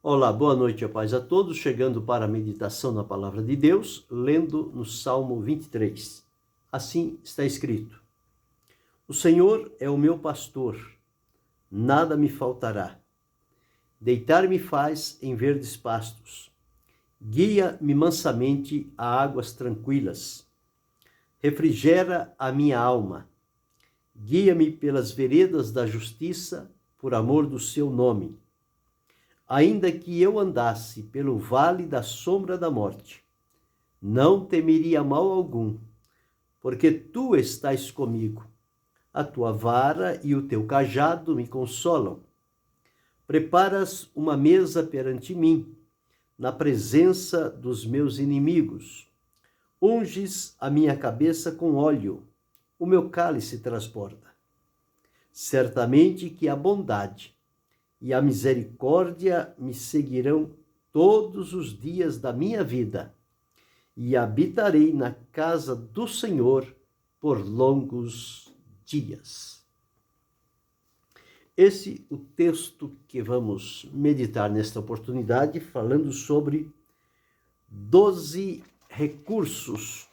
Olá, boa noite, a paz a todos, chegando para a meditação na Palavra de Deus, lendo no Salmo 23. Assim está escrito: O Senhor é o meu pastor, nada me faltará. Deitar-me faz em verdes pastos, guia-me mansamente a águas tranquilas. Refrigera a minha alma, guia-me pelas veredas da justiça, por amor do seu nome. Ainda que eu andasse pelo vale da sombra da morte, não temeria mal algum, porque tu estás comigo. A tua vara e o teu cajado me consolam. Preparas uma mesa perante mim, na presença dos meus inimigos. Unges a minha cabeça com óleo, o meu cálice transborda. Certamente que a bondade e a misericórdia me seguirão todos os dias da minha vida, e habitarei na casa do Senhor por longos dias. Esse é o texto que vamos meditar nesta oportunidade, falando sobre 12 recursos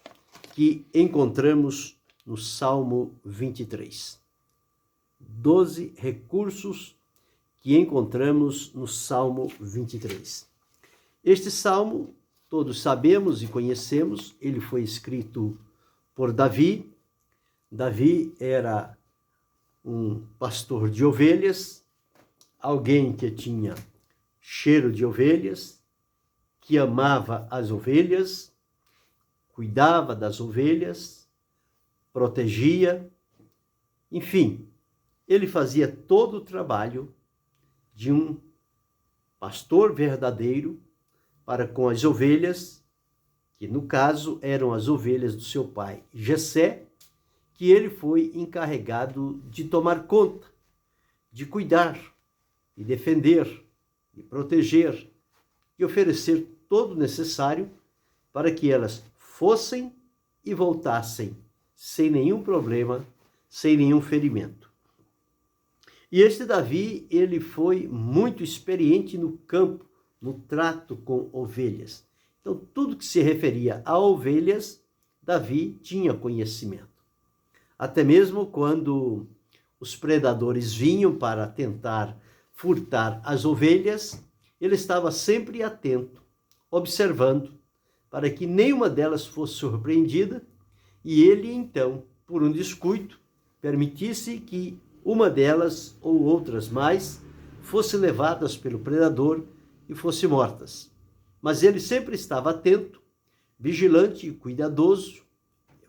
que encontramos no Salmo 23. 12 recursos que encontramos no Salmo 23. Este salmo, todos sabemos e conhecemos, ele foi escrito por Davi. Davi era um pastor de ovelhas, alguém que tinha cheiro de ovelhas, que amava as ovelhas, cuidava das ovelhas, protegia, enfim, ele fazia todo o trabalho de um pastor verdadeiro para com as ovelhas, que no caso eram as ovelhas do seu pai Jessé, que ele foi encarregado de tomar conta, de cuidar, de defender, de proteger e oferecer todo o necessário para que elas fossem e voltassem sem nenhum problema, sem nenhum ferimento. E este Davi, ele foi muito experiente no campo, no trato com ovelhas. Então, tudo que se referia a ovelhas, Davi tinha conhecimento. Até mesmo quando os predadores vinham para tentar furtar as ovelhas, ele estava sempre atento, observando, para que nenhuma delas fosse surpreendida, e ele, então, por um descuido, permitisse que uma delas ou outras mais fossem levadas pelo predador e fossem mortas. Mas ele sempre estava atento, vigilante e cuidadoso,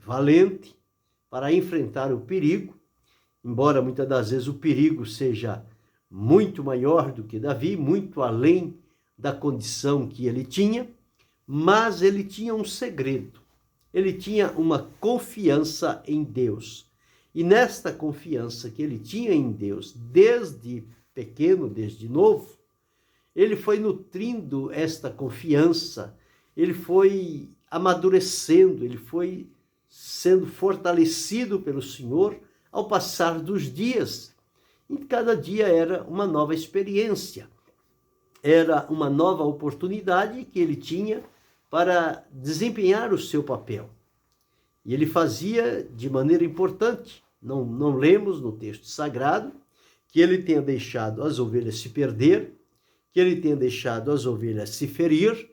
valente, para enfrentar o perigo, embora muitas das vezes o perigo seja muito maior do que Davi, muito além da condição que ele tinha, mas ele tinha um segredo, ele tinha uma confiança em Deus. E nesta confiança que ele tinha em Deus, desde pequeno, desde novo, ele foi nutrindo esta confiança, ele foi amadurecendo, ele foi sendo fortalecido pelo Senhor ao passar dos dias. E cada dia era uma nova experiência, era uma nova oportunidade que ele tinha para desempenhar o seu papel. E ele fazia de maneira importante. Não lemos no texto sagrado que ele tenha deixado as ovelhas se perder, que ele tenha deixado as ovelhas se ferir,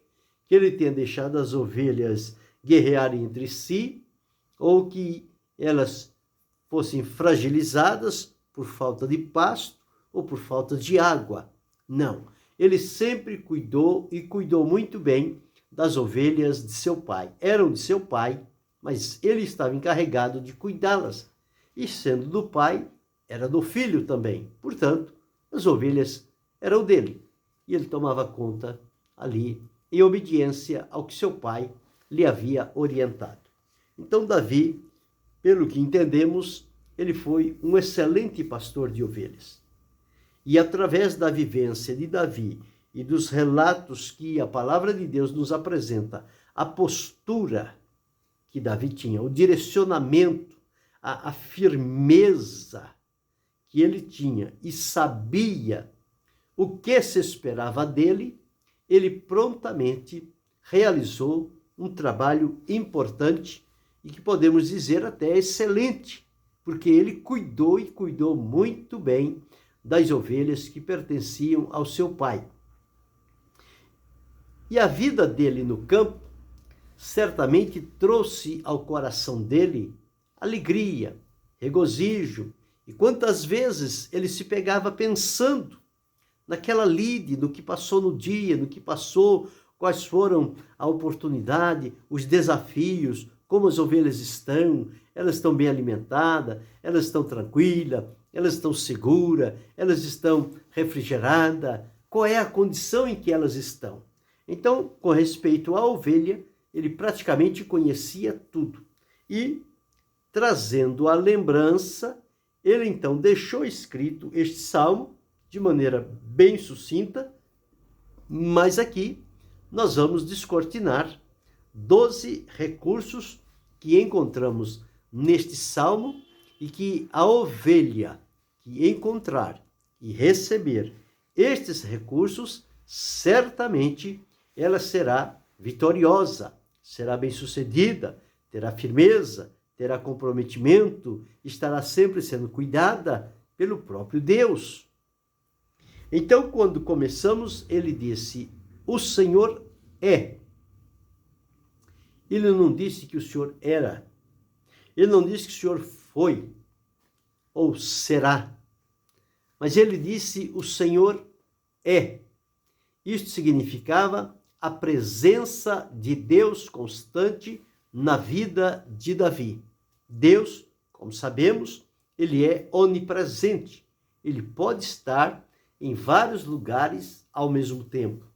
que ele tenha deixado as ovelhas guerrearem entre si, ou que elas fossem fragilizadas por falta de pasto ou por falta de água. Não. Ele sempre cuidou e cuidou muito bem das ovelhas de seu pai. Eram de seu pai, mas ele estava encarregado de cuidá-las. E sendo do pai, era do filho também. Portanto, as ovelhas eram dele. E ele tomava conta ali, em obediência ao que seu pai lhe havia orientado. Então, Davi, pelo que entendemos, ele foi um excelente pastor de ovelhas. E através da vivência de Davi e dos relatos que a palavra de Deus nos apresenta, a postura que Davi tinha, o direcionamento, a firmeza que ele tinha e sabia o que se esperava dele, ele prontamente realizou um trabalho importante e que podemos dizer até excelente, porque ele cuidou muito bem das ovelhas que pertenciam ao seu pai. E a vida dele no campo certamente trouxe ao coração dele alegria, regozijo, e quantas vezes ele se pegava pensando naquela lide, no que passou no dia, no que passou, quais foram a oportunidade, os desafios, como as ovelhas elas estão bem alimentadas, elas estão tranquilas, elas estão seguras, elas estão refrigeradas, qual é a condição em que elas estão. Então, com respeito à ovelha, ele praticamente conhecia tudo. E, trazendo a lembrança, ele então deixou escrito este salmo de maneira bem sucinta, mas aqui nós vamos descortinar 12 recursos que encontramos neste salmo e que a ovelha que encontrar e receber estes recursos, certamente ela será vitoriosa, será bem-sucedida, terá firmeza, terá comprometimento, estará sempre sendo cuidada pelo próprio Deus. Então, quando começamos, ele disse, o Senhor é. Ele não disse que o Senhor era. Ele não disse que o Senhor foi ou será. Mas ele disse, o Senhor é. Isto significava a presença de Deus constante na vida de Davi. Deus, como sabemos, ele é onipresente. Ele pode estar em vários lugares ao mesmo tempo.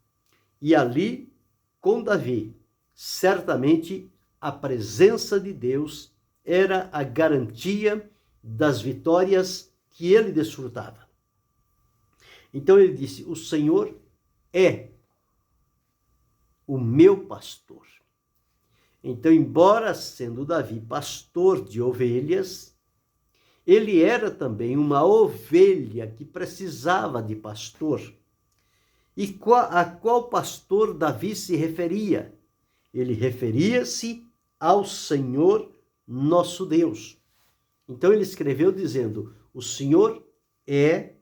E ali, com Davi, certamente a presença de Deus era a garantia das vitórias que ele desfrutava. Então ele disse, o Senhor é o meu pastor. Então, embora sendo Davi pastor de ovelhas, ele era também uma ovelha que precisava de pastor. E a qual pastor Davi se referia? Ele referia-se ao Senhor nosso Deus. Então ele escreveu dizendo, o Senhor é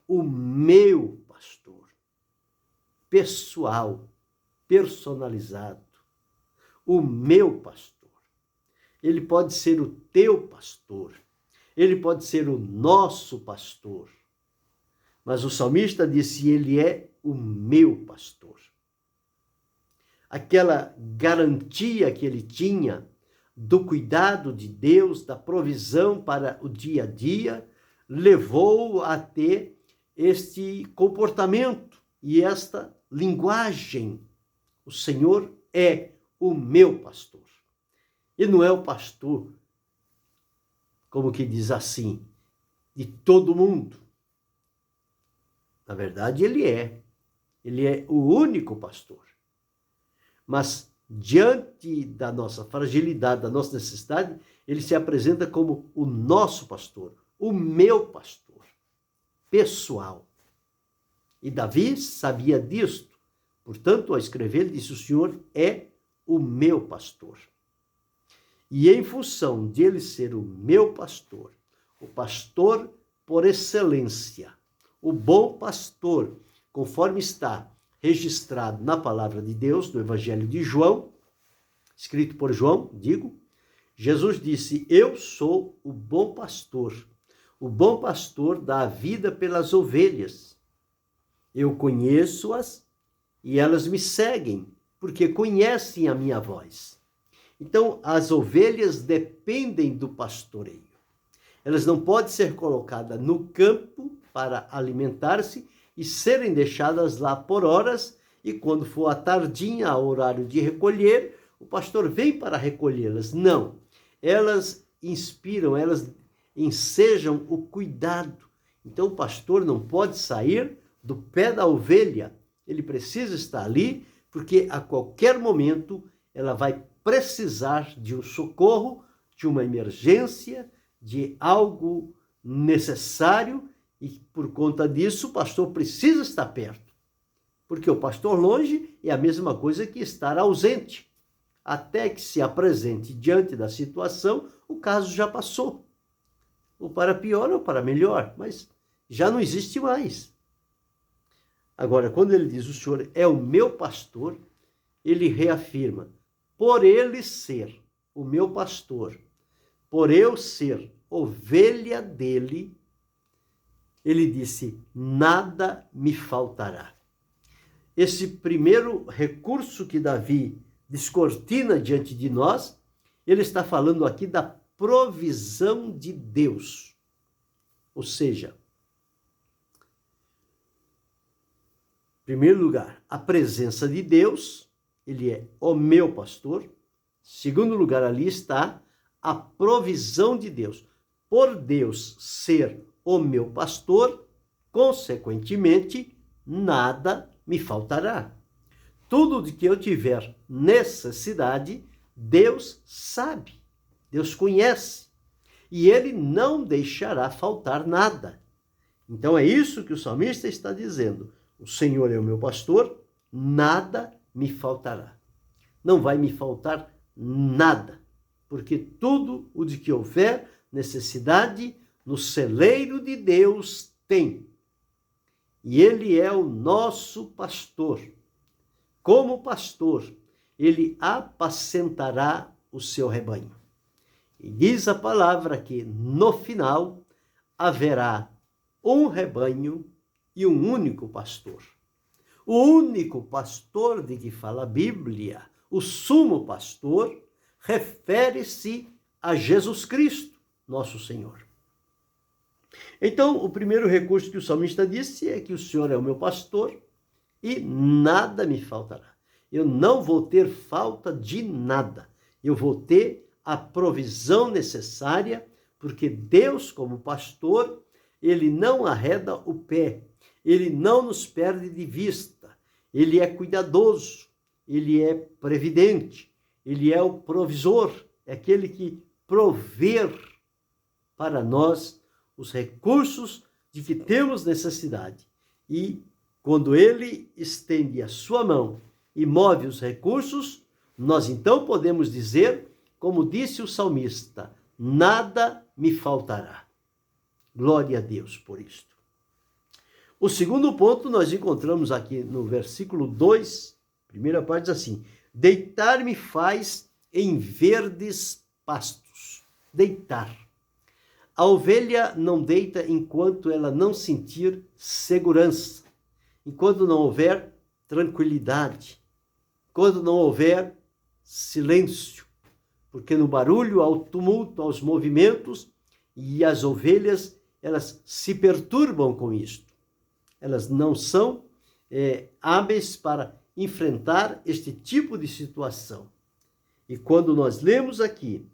o meu pastor. Pessoal, personalizado. O meu pastor. Ele pode ser o teu pastor. Ele pode ser o nosso pastor. Mas o salmista disse, ele é o meu pastor. Aquela garantia que ele tinha do cuidado de Deus, da provisão para o dia a dia, levou-o a ter este comportamento e esta linguagem. O Senhor é o meu pastor. E não é o pastor, como que diz assim, de todo mundo. Na verdade, ele é o único pastor. Mas, diante da nossa fragilidade, da nossa necessidade, ele se apresenta como o nosso pastor, o meu pastor, pessoal. E Davi sabia disto. Portanto, ao escrever, ele disse, o Senhor é o meu pastor. E em função de ele ser o meu pastor, o pastor por excelência, o bom pastor, conforme está registrado na palavra de Deus, no Evangelho de João, escrito por João, Jesus disse, eu sou o bom pastor dá a vida pelas ovelhas. Eu conheço-as e elas me seguem, porque conhecem a minha voz. Então, as ovelhas dependem do pastoreio. Elas não podem ser colocadas no campo para alimentar-se e serem deixadas lá por horas, e quando for a tardinha, ao horário de recolher, o pastor vem para recolhê-las. Não, elas inspiram, elas ensejam o cuidado. Então, o pastor não pode sair do pé da ovelha, ele precisa estar ali, porque a qualquer momento ela vai precisar de um socorro, de uma emergência, de algo necessário, e por conta disso o pastor precisa estar perto. Porque o pastor longe é a mesma coisa que estar ausente. Até que se apresente diante da situação, o caso já passou. Ou para pior ou para melhor, mas já não existe mais. Agora, quando ele diz o Senhor é o meu pastor, ele reafirma, por ele ser o meu pastor, por eu ser ovelha dele, ele disse, nada me faltará. Esse primeiro recurso que Davi descortina diante de nós, ele está falando aqui da provisão de Deus. Ou seja, em primeiro lugar, a presença de Deus, ele é o meu pastor. Em segundo lugar, ali está a provisão de Deus. Por Deus ser o meu pastor, consequentemente, nada me faltará. Tudo de que eu tiver necessidade, Deus sabe, Deus conhece, e ele não deixará faltar nada. Então é isso que o salmista está dizendo. O Senhor é o meu pastor, nada me faltará. Não vai me faltar nada, porque tudo o de que houver necessidade, no celeiro de Deus tem. E ele é o nosso pastor. Como pastor, ele apacentará o seu rebanho. E diz a palavra que no final haverá um rebanho e um único pastor. O único pastor de que fala a Bíblia, o sumo pastor, refere-se a Jesus Cristo, nosso Senhor. Então, o primeiro recurso que o salmista disse é que o Senhor é o meu pastor e nada me faltará. Eu não vou ter falta de nada. Eu vou ter a provisão necessária, porque Deus, como pastor, ele não arreda o pé, ele não nos perde de vista, ele é cuidadoso, ele é previdente, ele é o provisor, é aquele que prover para nós os recursos de que temos necessidade. E quando ele estende a sua mão e move os recursos, nós então podemos dizer, como disse o salmista, nada me faltará. Glória a Deus por isto. O segundo ponto nós encontramos aqui no versículo 2, primeira parte diz assim, deitar-me faz em verdes pastos. Deitar. A ovelha não deita enquanto ela não sentir segurança, enquanto não houver tranquilidade, quando não houver silêncio, porque no barulho há o tumulto, há os movimentos, e as ovelhas, elas se perturbam com isto. Elas não são hábeis para enfrentar este tipo de situação. E quando nós lemos aqui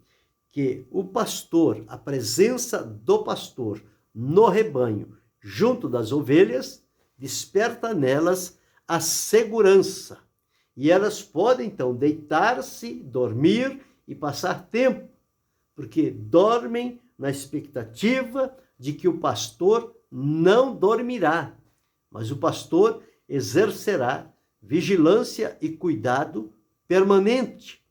que o pastor, a presença do pastor no rebanho, junto das ovelhas, desperta nelas a segurança. E elas podem, então, deitar-se, dormir e passar tempo, porque dormem na expectativa de que o pastor não dormirá, mas o pastor exercerá vigilância e cuidado permanente.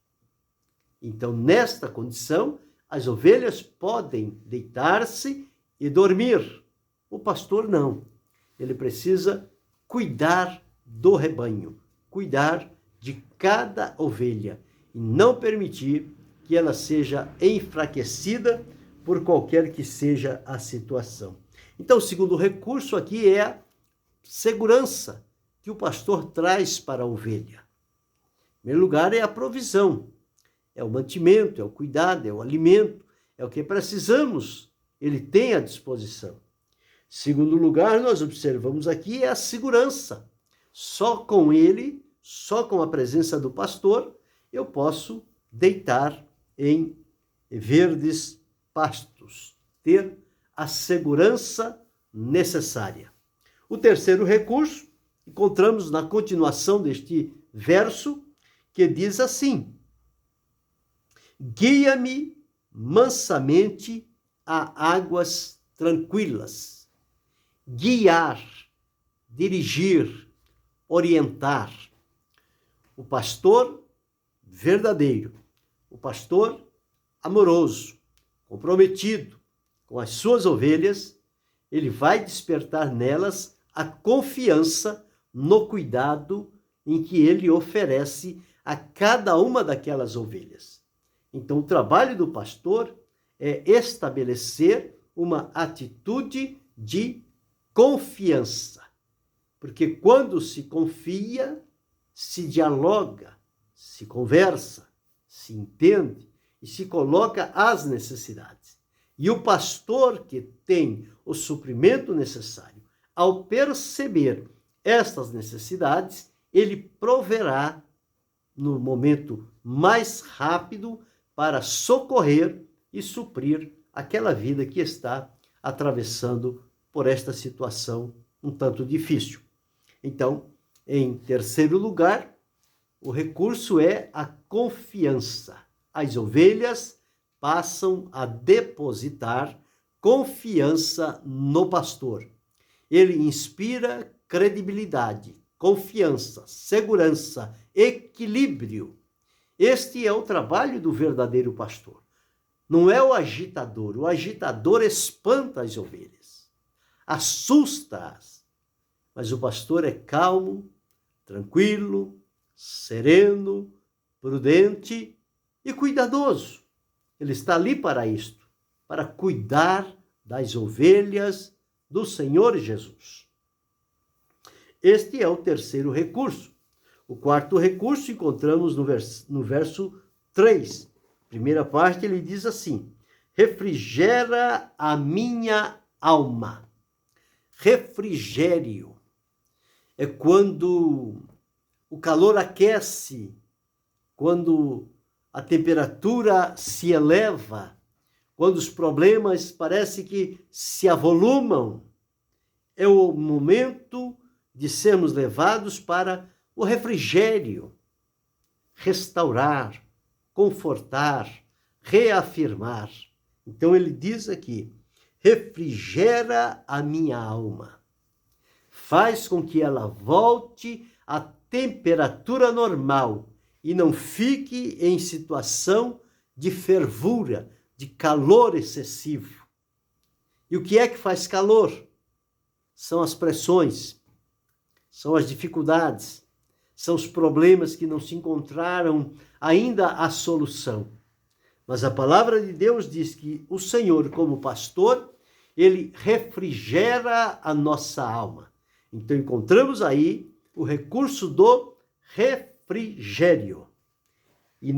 Então, nesta condição, as ovelhas podem deitar-se e dormir. O pastor não. Ele precisa cuidar do rebanho, cuidar de cada ovelha e não permitir que ela seja enfraquecida por qualquer que seja a situação. Então, o segundo recurso aqui é a segurança que o pastor traz para a ovelha. Em primeiro lugar, é a provisão, é o mantimento, é o cuidado, é o alimento, é o que precisamos, ele tem à disposição. Em segundo lugar, nós observamos aqui é a segurança. Só com ele, só com a presença do pastor, eu posso deitar em verdes pastos, ter a segurança necessária. O terceiro recurso, encontramos na continuação deste verso, que diz assim, guia-me mansamente a águas tranquilas. Guiar, dirigir, orientar. O pastor verdadeiro, o pastor amoroso, comprometido com as suas ovelhas, ele vai despertar nelas a confiança no cuidado em que ele oferece a cada uma daquelas ovelhas. Então, o trabalho do pastor é estabelecer uma atitude de confiança. Porque quando se confia, se dialoga, se conversa, se entende e se coloca as necessidades. E o pastor que tem o suprimento necessário, ao perceber estas necessidades, ele proverá no momento mais rápido para socorrer e suprir aquela vida que está atravessando por esta situação um tanto difícil. Então, em terceiro lugar, o recurso é a confiança. As ovelhas passam a depositar confiança no pastor. Ele inspira credibilidade, confiança, segurança, equilíbrio. Este é o trabalho do verdadeiro pastor. Não é o agitador espanta as ovelhas, assusta-as. Mas o pastor é calmo, tranquilo, sereno, prudente e cuidadoso. Ele está ali para isto, para cuidar das ovelhas do Senhor Jesus. Este é o terceiro recurso. O quarto recurso encontramos no verso 3. Primeira parte, ele diz assim: refrigera a minha alma. Refrigério é quando o calor aquece, quando a temperatura se eleva, quando os problemas parece que se avolumam. É o momento de sermos levados para o refrigério, restaurar, confortar, reafirmar. Então ele diz aqui: refrigera a minha alma. Faz com que ela volte à temperatura normal e não fique em situação de fervura, de calor excessivo. E o que é que faz calor? São as pressões, são as dificuldades, são os problemas que não se encontraram ainda a solução. Mas a palavra de Deus diz que o Senhor, como pastor, ele refrigera a nossa alma. Então encontramos aí o recurso do refrigério. E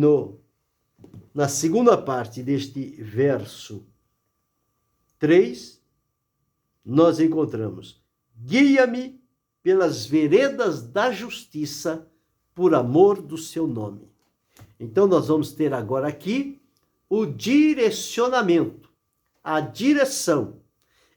na segunda parte deste verso 3, nós encontramos: guia-me pelas veredas da justiça, por amor do seu nome. Então nós vamos ter agora aqui o direcionamento, a direção.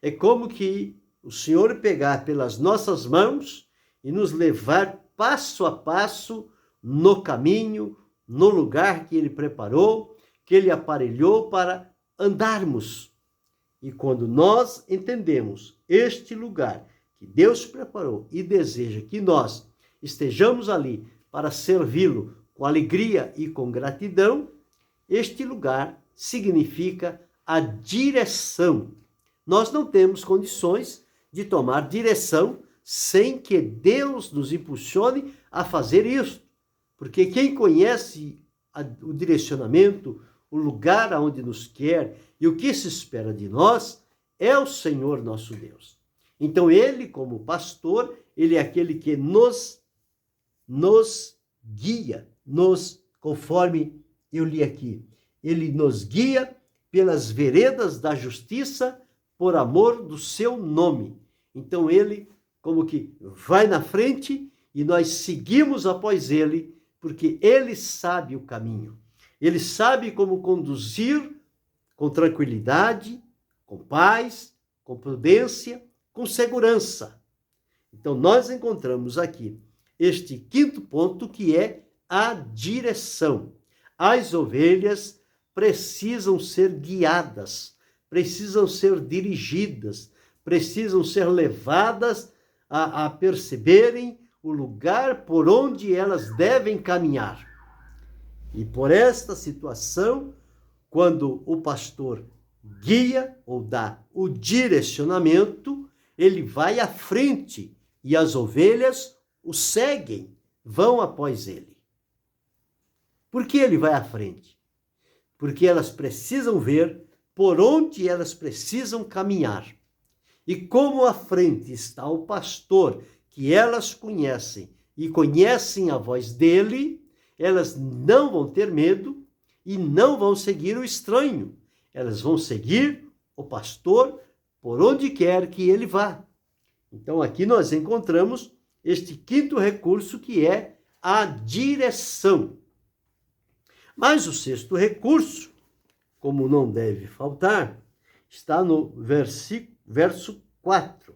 É como que o Senhor pegar pelas nossas mãos e nos levar passo a passo no caminho, no lugar que Ele preparou, que Ele aparelhou para andarmos. E quando nós entendemos este lugar que Deus preparou e deseja que nós estejamos ali para servi-lo com alegria e com gratidão, este lugar significa a direção. Nós não temos condições de tomar direção sem que Deus nos impulsione a fazer isso. Porque quem conhece o direcionamento, o lugar aonde nos quer e o que se espera de nós, é o Senhor nosso Deus. Então ele, como pastor, ele é aquele que nos guia, conforme eu li aqui, ele nos guia pelas veredas da justiça por amor do seu nome. Então ele como que vai na frente e nós seguimos após ele, porque ele sabe o caminho. Ele sabe como conduzir com tranquilidade, com paz, com prudência, com segurança. Então nós encontramos aqui este quinto ponto, que é a direção. As ovelhas precisam ser guiadas, precisam ser dirigidas, precisam ser levadas a perceberem o lugar por onde elas devem caminhar. E por esta situação, quando o pastor guia ou dá o direcionamento, ele vai à frente e as ovelhas o seguem, vão após ele. Por que ele vai à frente? Porque elas precisam ver por onde elas precisam caminhar. E como à frente está o pastor, que elas conhecem e conhecem a voz dele, elas não vão ter medo e não vão seguir o estranho. Elas vão seguir o pastor por onde quer que ele vá. Então aqui nós encontramos este quinto recurso, que é a direção. Mas o sexto recurso, como não deve faltar, está no verso 4,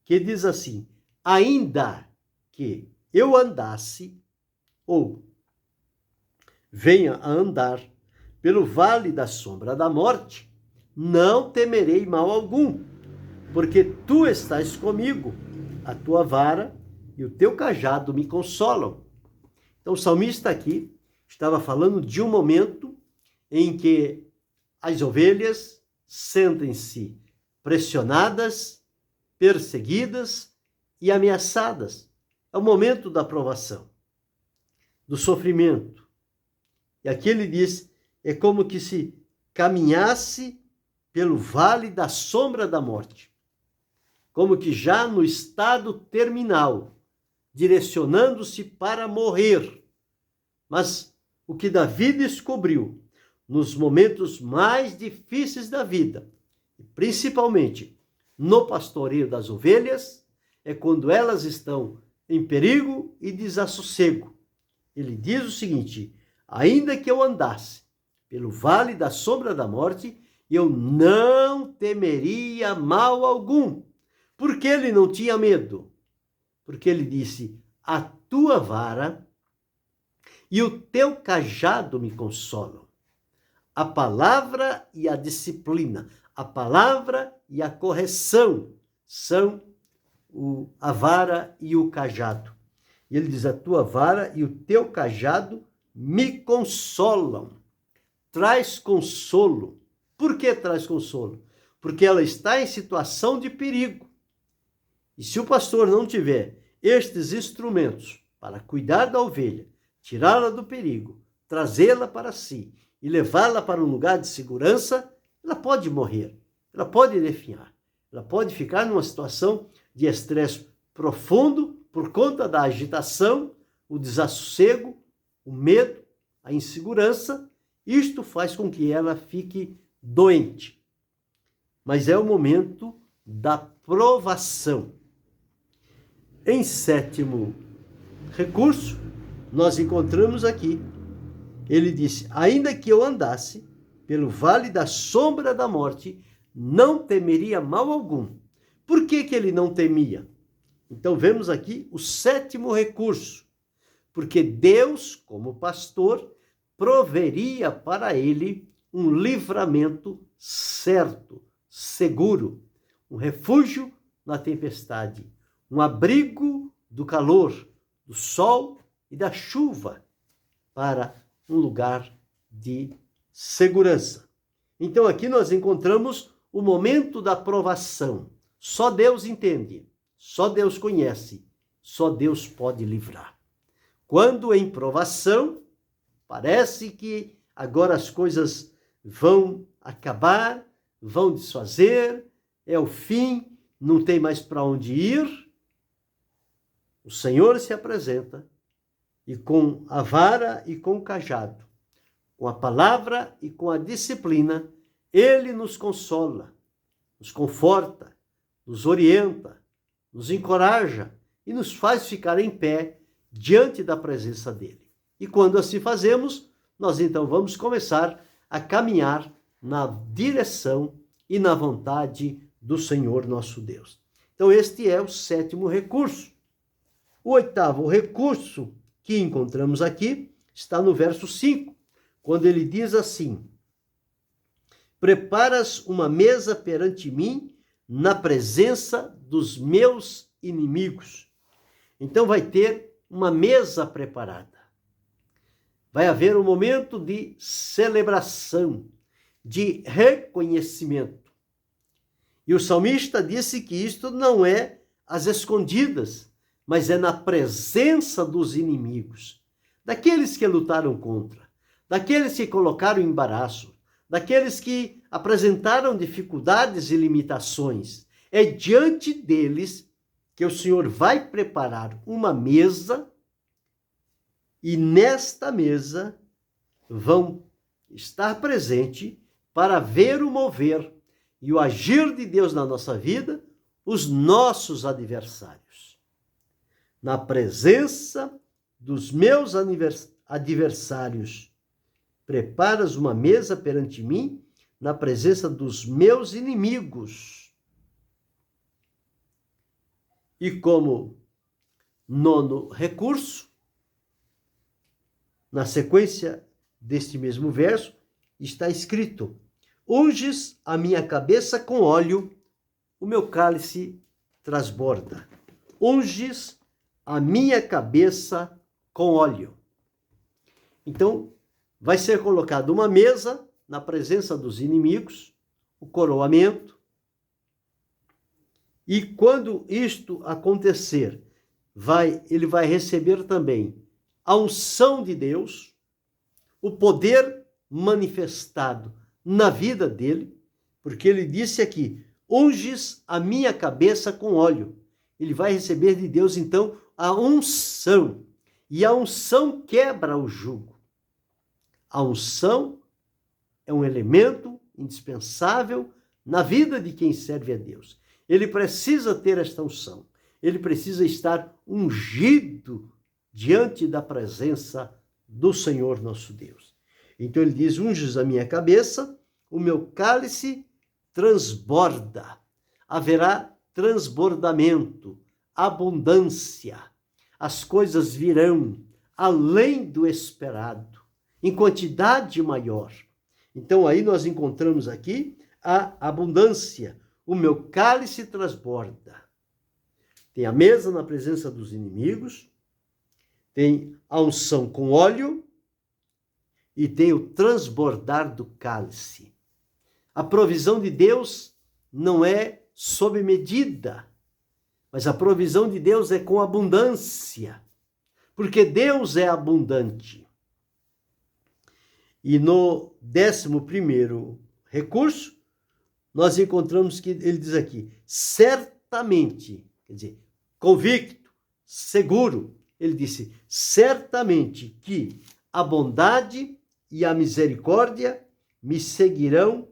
que diz assim: ainda que eu andasse, ou venha a andar pelo vale da sombra da morte, não temerei mal algum, porque tu estás comigo, a tua vara e o teu cajado me consolam. Então o salmista aqui estava falando de um momento em que as ovelhas sentem-se pressionadas, perseguidas e ameaçadas. É o momento da provação, do sofrimento. E aqui ele diz, é como que se caminhasse pelo vale da sombra da morte, como que já no estado terminal, direcionando-se para morrer. Mas o que Davi descobriu nos momentos mais difíceis da vida, principalmente no pastoreio das ovelhas, é quando elas estão em perigo e desassossego. Ele diz o seguinte: ainda que eu andasse pelo vale da sombra da morte, eu não temeria mal algum. Por que ele não tinha medo? Porque ele disse: a tua vara e o teu cajado me consolam. A palavra e a disciplina, a palavra e a correção são a vara e o cajado. E ele diz: a tua vara e o teu cajado me consolam. Traz consolo. Por que traz consolo? Porque ela está em situação de perigo. E se o pastor não tiver estes instrumentos para cuidar da ovelha, tirá-la do perigo, trazê-la para si e levá-la para um lugar de segurança, ela pode morrer, ela pode definhar, ela pode ficar numa situação de estresse profundo por conta da agitação, o desassossego, o medo, a insegurança. Isto faz com que ela fique doente. Mas é o momento da provação. Em sétimo recurso, nós encontramos aqui, ele disse: ainda que eu andasse pelo vale da sombra da morte, não temeria mal algum. Por que ele não temia? Então vemos aqui o sétimo recurso, porque Deus, como pastor, proveria para ele um livramento certo, seguro, um refúgio na tempestade, um abrigo do calor, do sol e da chuva, para um lugar de segurança. Então aqui nós encontramos o momento da provação. Só Deus entende, só Deus conhece, só Deus pode livrar. Quando em provação, parece que agora as coisas vão acabar, vão desfazer, é o fim, não tem mais para onde ir. O Senhor se apresenta e com a vara e com o cajado, com a palavra e com a disciplina, ele nos consola, nos conforta, nos orienta, nos encoraja e nos faz ficar em pé diante da presença dele. E quando assim fazemos, nós então vamos começar a caminhar na direção e na vontade do Senhor nosso Deus. Então este é o sétimo recurso. O oitavo recurso que encontramos aqui está no verso 5, quando ele diz assim: preparas uma mesa perante mim na presença dos meus inimigos. Então vai ter uma mesa preparada. Vai haver um momento de celebração, de reconhecimento. E o salmista disse que isto não é às escondidas, mas é na presença dos inimigos, daqueles que lutaram contra, daqueles que colocaram embaraço, daqueles que apresentaram dificuldades e limitações. É diante deles que o Senhor vai preparar uma mesa, e nesta mesa vão estar presentes para ver o mover e o agir de Deus na nossa vida, os nossos adversários. Na presença dos meus adversários, preparas uma mesa perante mim, na presença dos meus inimigos. E como nono recurso, na sequência deste mesmo verso, está escrito: unges a minha cabeça com óleo, o meu cálice transborda. Unges a minha cabeça com óleo. Então, vai ser colocada uma mesa na presença dos inimigos, o coroamento, e quando isto acontecer, ele vai receber também a unção de Deus, o poder manifestado na vida dele, porque ele disse aqui: unges a minha cabeça com óleo. Ele vai receber de Deus, então, a unção. E a unção quebra o jugo. A unção é um elemento indispensável na vida de quem serve a Deus. Ele precisa ter esta unção. Ele precisa estar ungido diante da presença do Senhor nosso Deus. Então ele diz: unges a minha cabeça, o meu cálice transborda. Haverá transbordamento, abundância. As coisas virão além do esperado, em quantidade maior. Então aí nós encontramos aqui a abundância. O meu cálice transborda. Tem a mesa na presença dos inimigos, tem a unção com óleo e tem o transbordar do cálice. A provisão de Deus não é sob medida, mas a provisão de Deus é com abundância, porque Deus é abundante. E no 11º recurso, nós encontramos que ele diz aqui: certamente, quer dizer, convicto, seguro. Ele disse: certamente que a bondade e a misericórdia me seguirão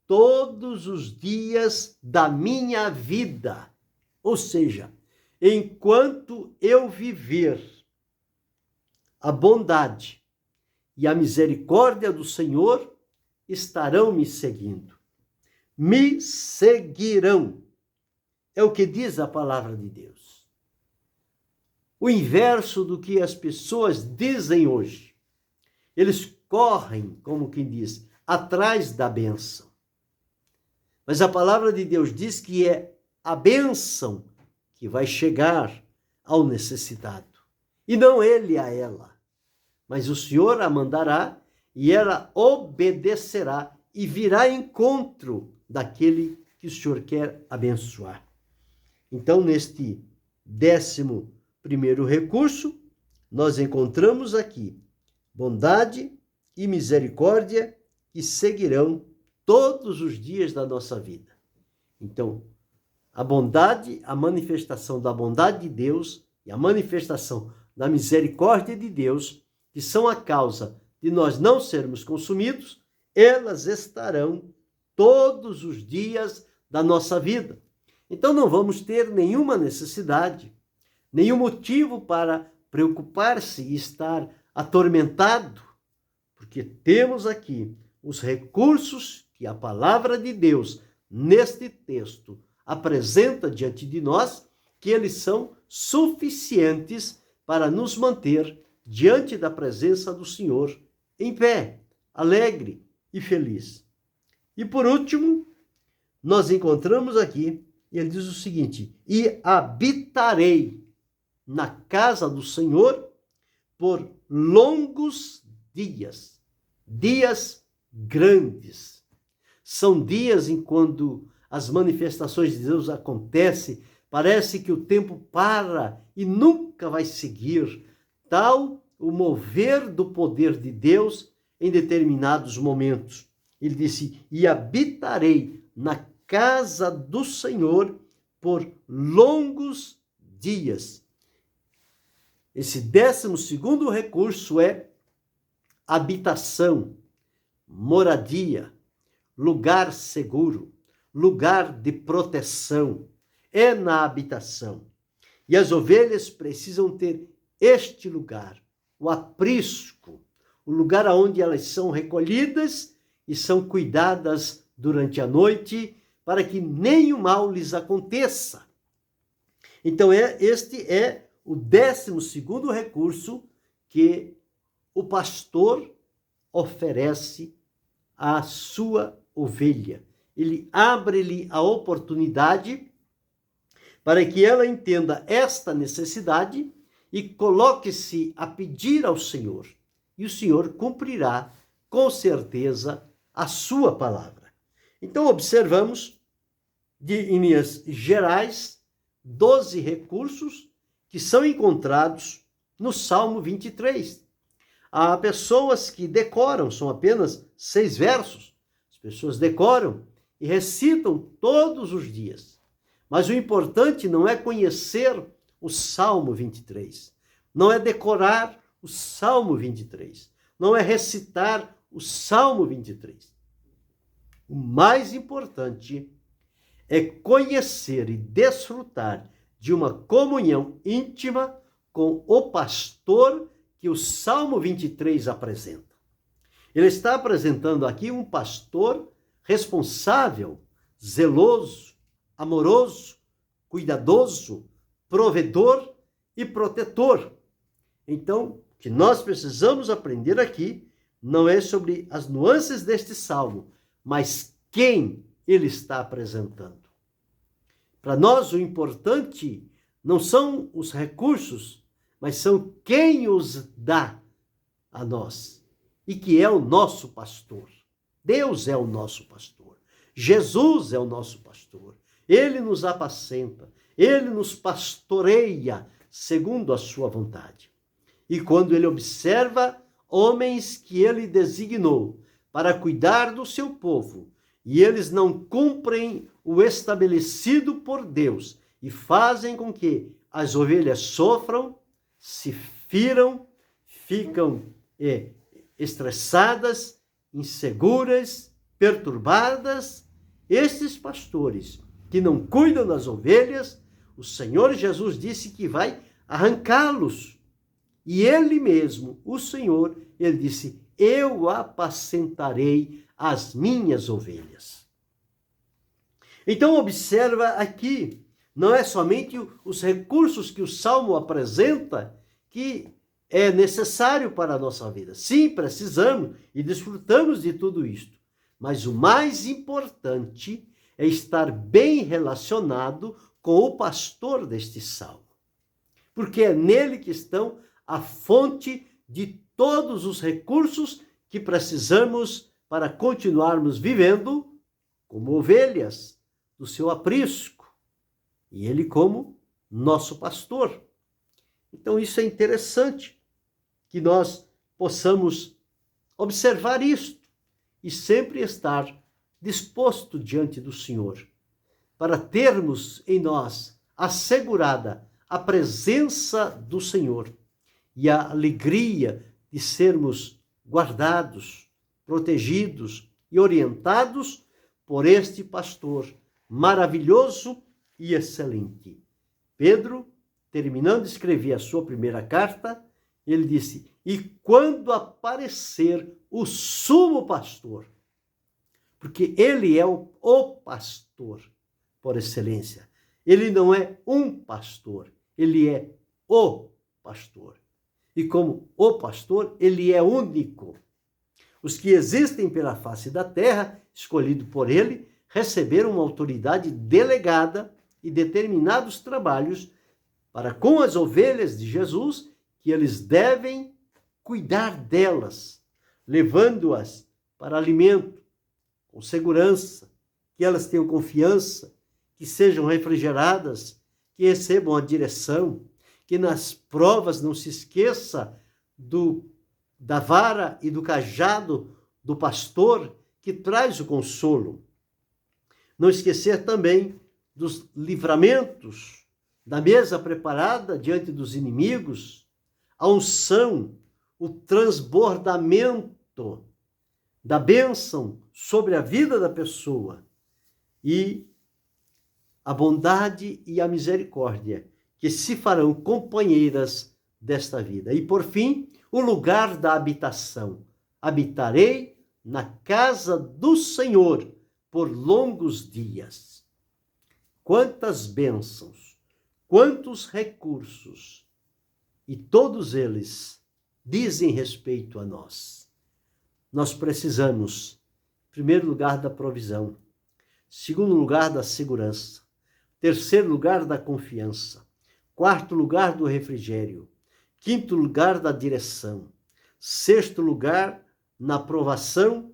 todos os dias da minha vida. Ou seja, enquanto eu viver, a bondade e a misericórdia do Senhor estarão me seguindo. Me seguirão. É o que diz a palavra de Deus. O inverso do que as pessoas dizem hoje. Eles correm, como quem diz, atrás da bênção. Mas a palavra de Deus diz que é a bênção que vai chegar ao necessitado. E não ele a ela. Mas o Senhor a mandará e ela obedecerá e virá em encontro daquele que o Senhor quer abençoar. Então, neste 11º recurso, nós encontramos aqui bondade e misericórdia que seguirão todos os dias da nossa vida. Então, a bondade, a manifestação da bondade de Deus e a manifestação da misericórdia de Deus, que são a causa de nós não sermos consumidos, elas estarão todos os dias da nossa vida. Então não vamos ter nenhuma necessidade, nenhum motivo para preocupar-se e estar atormentado, porque temos aqui os recursos que a palavra de Deus, neste texto, apresenta diante de nós, que eles são suficientes para nos manter diante da presença do Senhor, em pé, alegre e feliz. E por último, nós encontramos aqui, ele diz o seguinte: e habitarei na casa do Senhor por longos dias, dias grandes. São dias em quando as manifestações de Deus acontecem, parece que o tempo para e nunca vai seguir, tal o mover do poder de Deus em determinados momentos. Ele disse, e habitarei na casa do Senhor por longos dias. Esse 12º recurso é habitação, moradia, lugar seguro, lugar de proteção. É na habitação. E as ovelhas precisam ter este lugar, o aprisco, o lugar onde elas são recolhidas e são cuidadas durante a noite, para que nenhum mal lhes aconteça. Então, este é o 12º recurso que o pastor oferece à sua ovelha. Ele abre-lhe a oportunidade para que ela entenda esta necessidade e coloque-se a pedir ao Senhor. E o Senhor cumprirá, com certeza, a sua palavra. Então, observamos, em linhas gerais, 12 recursos que são encontrados no Salmo 23. Há pessoas que decoram, são apenas 6 versos. As pessoas decoram e recitam todos os dias. Mas o importante não é conhecer o Salmo 23. Não é decorar o Salmo 23. Não é recitar o Salmo 23. O mais importante é conhecer e desfrutar de uma comunhão íntima com o pastor que o Salmo 23 apresenta. Ele está apresentando aqui um pastor responsável, zeloso, amoroso, cuidadoso, provedor e protetor. Então, o que nós precisamos aprender aqui não é sobre as nuances deste salmo, mas quem ele está apresentando. Para nós, o importante não são os recursos, mas são quem os dá a nós, e que é o nosso pastor. Deus é o nosso pastor. Jesus é o nosso pastor. Ele nos apacenta, ele nos pastoreia segundo a sua vontade. E quando ele observa homens que ele designou para cuidar do seu povo, e eles não cumprem o estabelecido por Deus e fazem com que as ovelhas sofram, se firam, ficam estressadas, inseguras, perturbadas, esses pastores que não cuidam das ovelhas, o Senhor Jesus disse que vai arrancá-los. E ele mesmo, o Senhor, ele disse, eu apacentarei as minhas ovelhas. Então observa aqui, não é somente os recursos que o Salmo apresenta que é necessário para a nossa vida. Sim, precisamos e desfrutamos de tudo isto. Mas o mais importante é estar bem relacionado com o pastor deste salmo. Porque é nele que estão a fonte de todos os recursos que precisamos para continuarmos vivendo como ovelhas do seu aprisco. E ele como nosso pastor. Então isso é interessante, que nós possamos observar isto e sempre estar disposto diante do Senhor, para termos em nós assegurada a presença do Senhor e a alegria de sermos guardados, protegidos e orientados por este pastor maravilhoso e excelente. Pedro, terminando de escrever a sua primeira carta, ele disse, e quando aparecer o sumo pastor, porque ele é o pastor por excelência. Ele não é um pastor, ele é o pastor. E como o pastor, ele é único. Os que existem pela face da terra, escolhido por ele, receberam uma autoridade delegada e determinados trabalhos para com as ovelhas de Jesus, que eles devem cuidar delas, levando-as para alimento, com segurança, que elas tenham confiança, que sejam refrigeradas, que recebam a direção, que nas provas não se esqueça da vara e do cajado do pastor que traz o consolo. Não esquecer também dos livramentos, da mesa preparada diante dos inimigos, a unção, o transbordamento da bênção sobre a vida da pessoa e a bondade e a misericórdia que se farão companheiras desta vida. E, por fim, o lugar da habitação. Habitarei na casa do Senhor por longos dias. Quantas bênçãos, quantos recursos, e todos eles dizem respeito a nós. Nós precisamos, em primeiro lugar, da provisão, segundo lugar, da segurança, terceiro lugar, da confiança, quarto lugar, do refrigério, quinto lugar, da direção, sexto lugar, na aprovação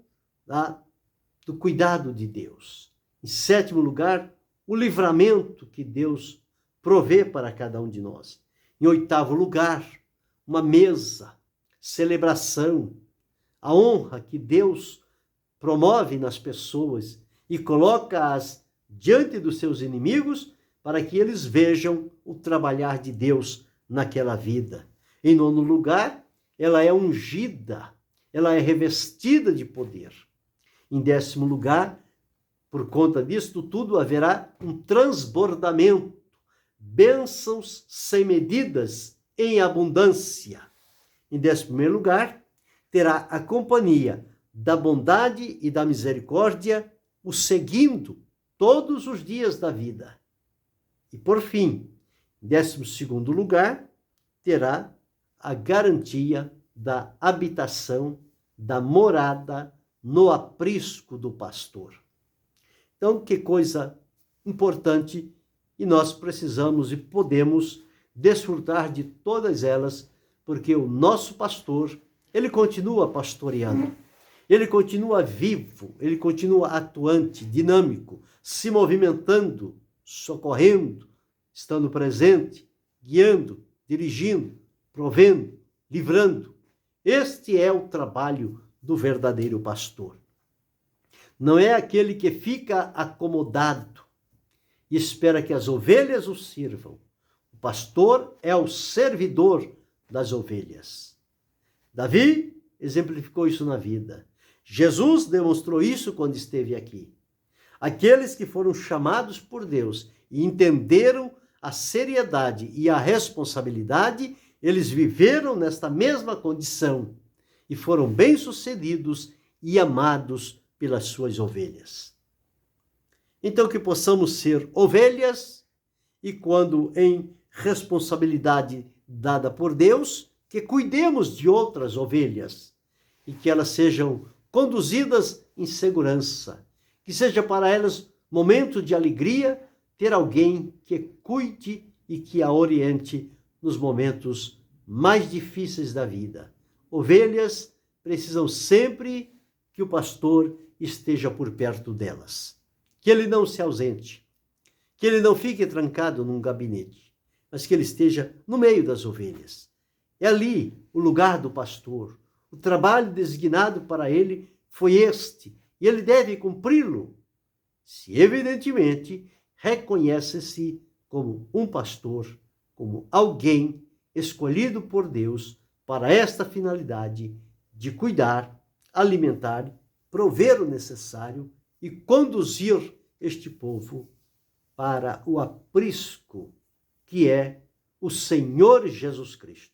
do cuidado de Deus. Em sétimo lugar, o livramento que Deus provê para cada um de nós. Em oitavo lugar, uma mesa, celebração, a honra que Deus promove nas pessoas e coloca-as diante dos seus inimigos para que eles vejam o trabalhar de Deus naquela vida. Em nono lugar, ela é ungida, ela é revestida de poder. Em décimo lugar, por conta disto tudo, haverá um transbordamento, bênçãos sem medidas em abundância. Em 11º lugar, terá a companhia da bondade e da misericórdia o seguindo todos os dias da vida. E por fim, em 12º lugar, terá a garantia da habitação, da morada no aprisco do pastor. Então, que coisa importante, e nós precisamos e podemos desfrutar de todas elas, porque o nosso pastor, ele continua pastoreando, ele continua vivo, ele continua atuante, dinâmico, se movimentando, socorrendo, estando presente, guiando, dirigindo, provendo, livrando. Este é o trabalho do verdadeiro pastor. Não é aquele que fica acomodado e espera que as ovelhas o sirvam. O pastor é o servidor das ovelhas. Davi exemplificou isso na vida. Jesus demonstrou isso quando esteve aqui. Aqueles que foram chamados por Deus e entenderam a seriedade e a responsabilidade, eles viveram nesta mesma condição e foram bem-sucedidos e amados pelas suas ovelhas. Então, que possamos ser ovelhas e, quando em responsabilidade dada por Deus, que cuidemos de outras ovelhas e que elas sejam conduzidas em segurança, que seja para elas momento de alegria ter alguém que cuide e que a oriente nos momentos mais difíceis da vida. Ovelhas precisam sempre que o pastor esteja por perto delas, que ele não se ausente, que ele não fique trancado num gabinete, mas que ele esteja no meio das ovelhas. É ali o lugar do pastor. O trabalho designado para ele foi este, e ele deve cumpri-lo, se evidentemente reconhece-se como um pastor, como alguém escolhido por Deus para esta finalidade de cuidar, alimentar, prover o necessário e conduzir este povo para o aprisco que é o Senhor Jesus Cristo.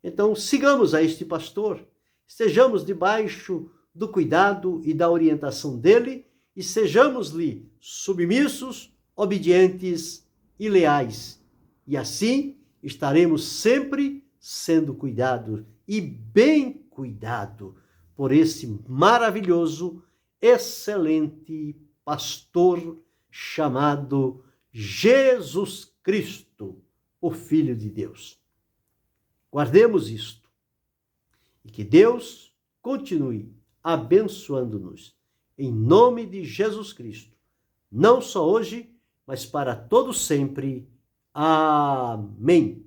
Então, sigamos a este pastor, estejamos debaixo do cuidado e da orientação dele e sejamos-lhe submissos, obedientes e leais. E assim estaremos sempre sendo cuidados e bem cuidado por esse maravilhoso, excelente pastor chamado Jesus Cristo, o Filho de Deus. Guardemos isto e que Deus continue abençoando-nos. Em nome de Jesus Cristo, não só hoje, mas para todo sempre. Amém.